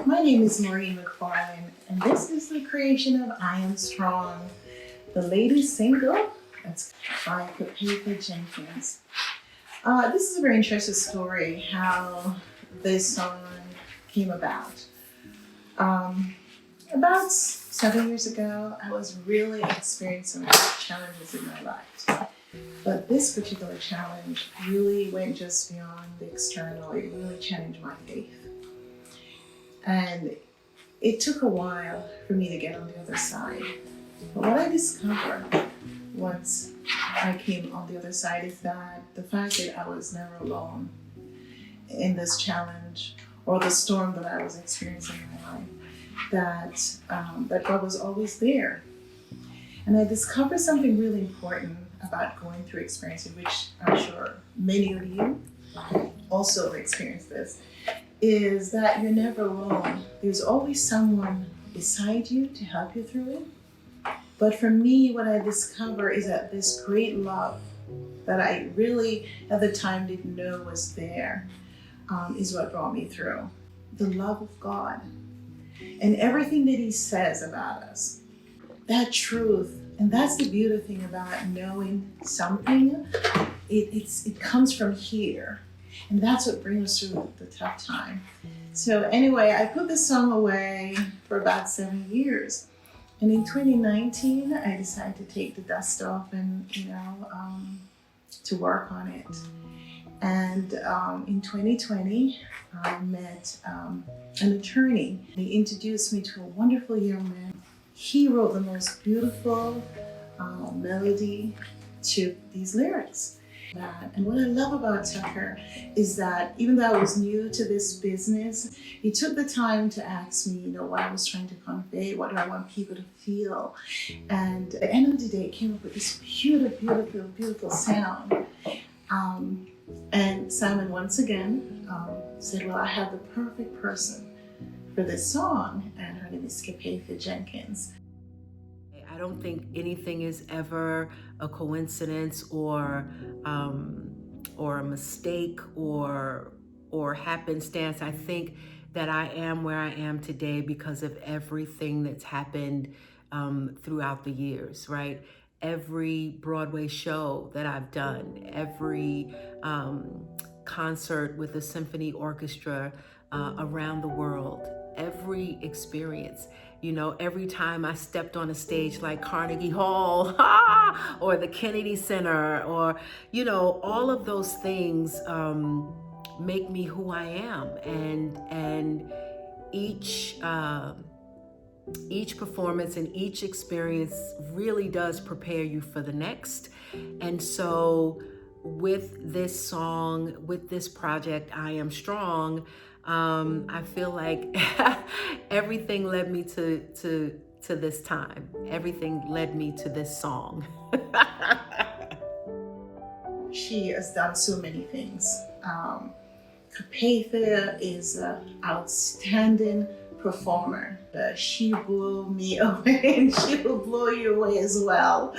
My name is Maureen McFarlane, and this is the creation of I Am Strong, the latest single that's by Capathia Jenkins. This is a very interesting story, how this song came about. About 7 years ago, I was really experiencing challenges in my life. But this particular challenge really went just beyond the external. It really challenged my faith. And it took a while for me to get on the other side. But what I discovered once I came on the other side is that the fact that I was never alone in this challenge or the storm that I was experiencing in my life, that God was always there. And I discovered something really important about going through experiences, which I'm sure many of you also experience this, is that you're never alone. There's always someone beside you to help you through it. But for me, what I discovered is that this great love that I really at the time didn't know was there is what brought me through. The love of God and everything that He says about us, that truth. And that's the beautiful thing about knowing something. It comes from here. And that's what brings us through the tough time. So anyway, I put this song away for about 7 years. And in 2019, I decided to take the dust off and, to work on it. And in 2020, I met an attorney. He introduced me to a wonderful young man. He wrote the most beautiful melody to these lyrics. And what I love about Tucker is that even though I was new to this business, he took the time to ask me, what I was trying to convey, what do I want people to feel. And at the end of the day, it came up with this beautiful, beautiful, beautiful sound. And Simon once again said, well, I have the perfect person for this song, and her name is Capathia Jenkins. I don't think anything is ever a coincidence or a mistake or happenstance. I think that I am where I am today because of everything that's happened throughout the years, right? Every Broadway show that I've done, every concert with a symphony orchestra around the world, every experience. Every time I stepped on a stage like Carnegie Hall or the Kennedy Center or, all of those things make me who I am. And each performance and each experience really does prepare you for the next. And so with this song, with this project, I Am Strong, I feel like everything led me to this time. Everything led me to this song. She has done so many things. Capathia is an outstanding performer. She blew me away, and she will blow you away as well.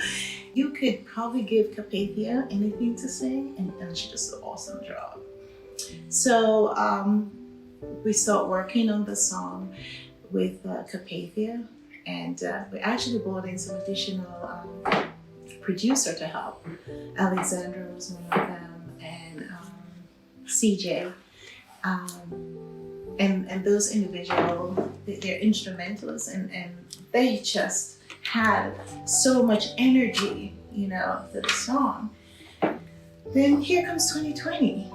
You could probably give Capathia anything to sing, and she does an awesome job. So we start working on the song with Capathia, and we actually brought in some additional producer to help. Alexandra was one of them, and CJ. And those individuals, they're instrumentalists, and they just had so much energy, for the song. Then here comes 2020,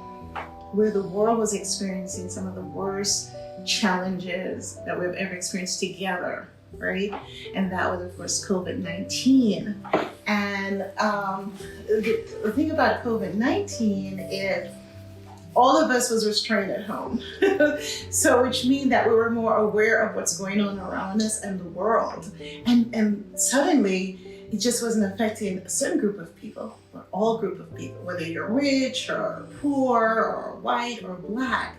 where the world was experiencing some of the worst challenges that we've ever experienced together, right? And that was, of course, COVID-19. And the thing about COVID-19 is all of us was restrained at home. So which means that we were more aware of what's going on around us and the world. And suddenly, it just wasn't affecting a certain group of people, or all group of people, whether you're rich or poor or white or black.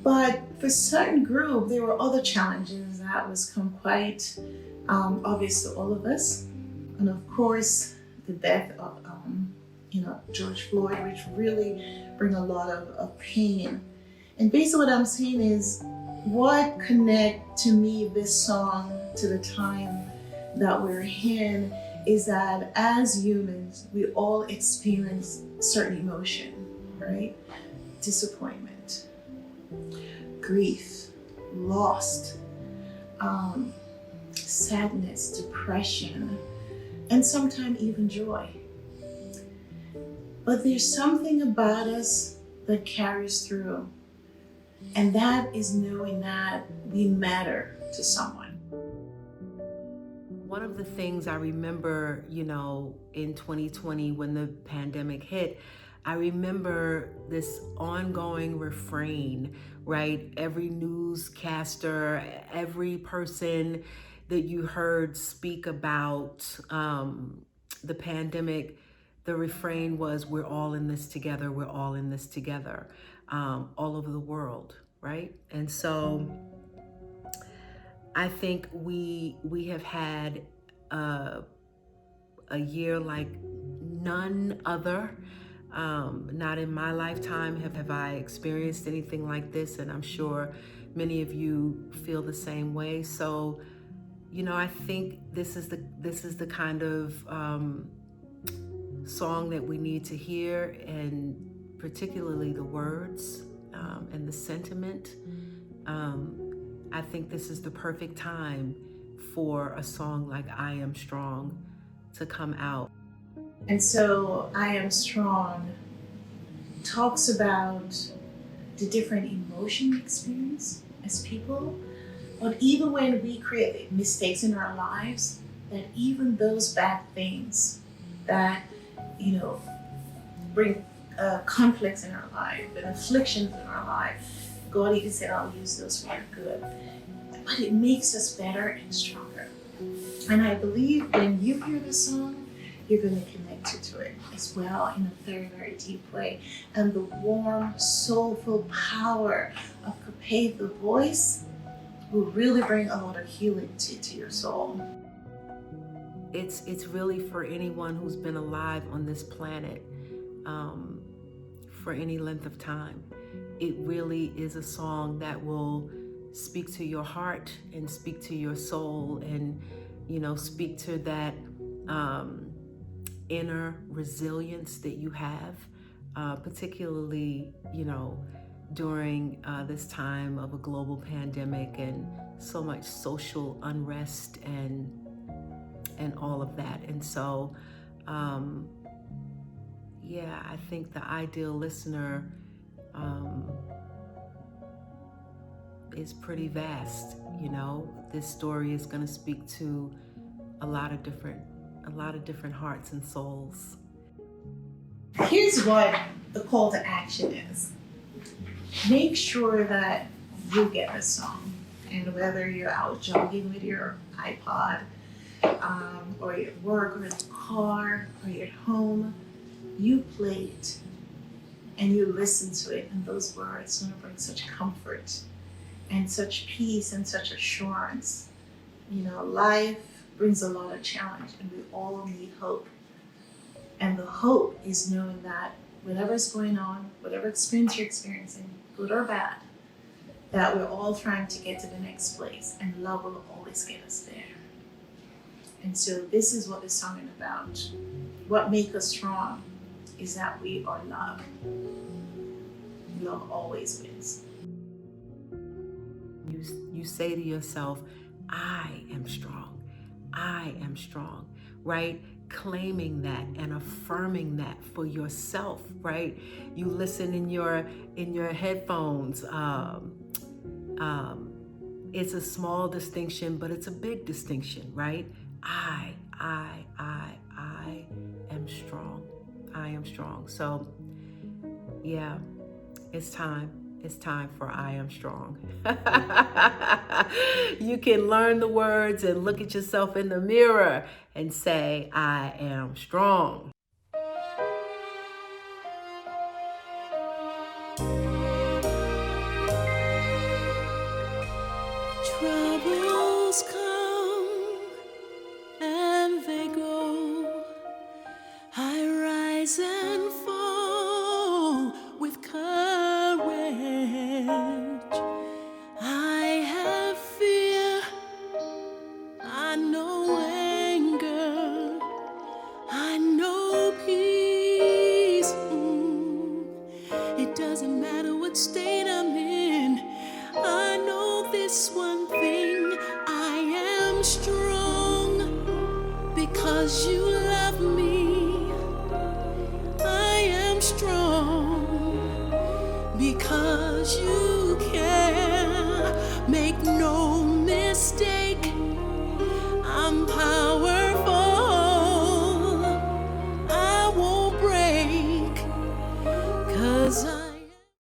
But for certain group, there were other challenges that was quite obvious to all of us. And of course, the death of George Floyd, which really bring a lot of pain. And basically what I'm saying is what connect to me this song to the time that we're in is that as humans, we all experience certain emotion, right? Disappointment, grief, loss, sadness, depression, and sometimes even joy. But there's something about us that carries through, and that is knowing that we matter to someone. One of the things I remember, in 2020 when the pandemic hit, I remember this ongoing refrain, right? Every newscaster, every person that you heard speak about the pandemic, the refrain was, we're all in this together, we're all in this together, all over the world, right? And so I think we have had a year like none other. Not in my lifetime have I experienced anything like this, and I'm sure many of you feel the same way. So, I think this is the kind of song that we need to hear, and particularly the words and the sentiment. I think this is the perfect time for a song like I Am Strong to come out. And so I Am Strong talks about the different emotion we experience as people, but even when we create mistakes in our lives, that even those bad things that, bring conflicts in our life and afflictions in our life, God even said, I'll use those for your good. But it makes us better and stronger. And I believe when you hear the song, you're going to connect to it as well in a very, very deep way. And the warm, soulful power of Capathia voice will really bring a lot of healing to your soul. It's really for anyone who's been alive on this planet for any length of time. It really is a song that will speak to your heart and speak to your soul, and speak to that inner resilience that you have, particularly during this time of a global pandemic and so much social unrest and all of that. And so I think the ideal listener is pretty vast. This story is going to speak to a lot of different hearts and souls. Here's what the call to action is. Make sure that you get the song, and whether you're out jogging with your iPod, or you're at work, or in the car, or you're at home, you play it and you listen to it, and those words are going to bring such comfort and such peace and such assurance. Life brings a lot of challenge, and we all need hope. And the hope is knowing that whatever's going on, whatever experience you're experiencing, good or bad, that we're all trying to get to the next place, and love will always get us there. And so this is what this song is about. What makes us strong is that we are loved. Love always wins. You say to yourself, I am strong. I am strong, right? Claiming that and affirming that for yourself, right? You listen in your headphones. It's a small distinction, but it's a big distinction, right? I am strong. I am strong. So, yeah, it's time. It's time for I Am Strong. You can learn the words and look at yourself in the mirror and say, I am strong. Troubles come and they go. I rise and fall with courage. I because you love me. I am strong because you care. Make no mistake.